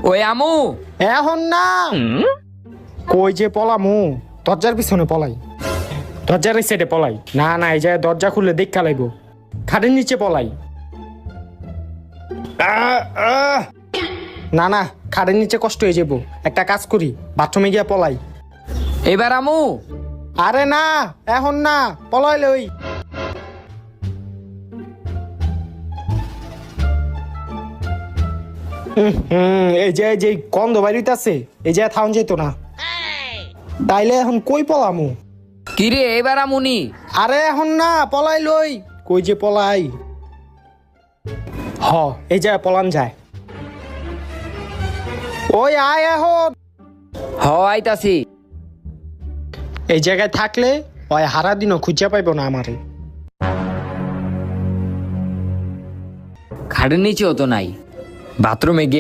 ওই আমু, এখন না। কই যে পলামু? দরজার পিছনে পলাই, দরজার এই সাইডে পলাই। না না, এই জায়গায় দরজা খুললে দেখা লাগবো। খাটের নিচে পলাই। না না, খাটের নিচে কষ্ট হয়ে যাবো। একটা কাজ করি, বাথরুমে গিয়া পলাই। এবার আমু। আরে না, এখন না, পলাইলে ওই। এই যে গন্ধ বাড়িতে আছে, এই জায়গায় থাউন যেত না। তাইলে এখন কই পলামু? কিরে এবার আমুনি? আরে এখন না, পলাই লই। কই যে পলাই। হ, এই জায়গায় পলান যায়। ওই আয় এখন। হ আইতাছি। এই জায়গায় থাকলে ওই হারা দিনও খুঁজে পাইব না আমারে। খাটের নিচেও তো নাই, বাথরুমে গিয়ে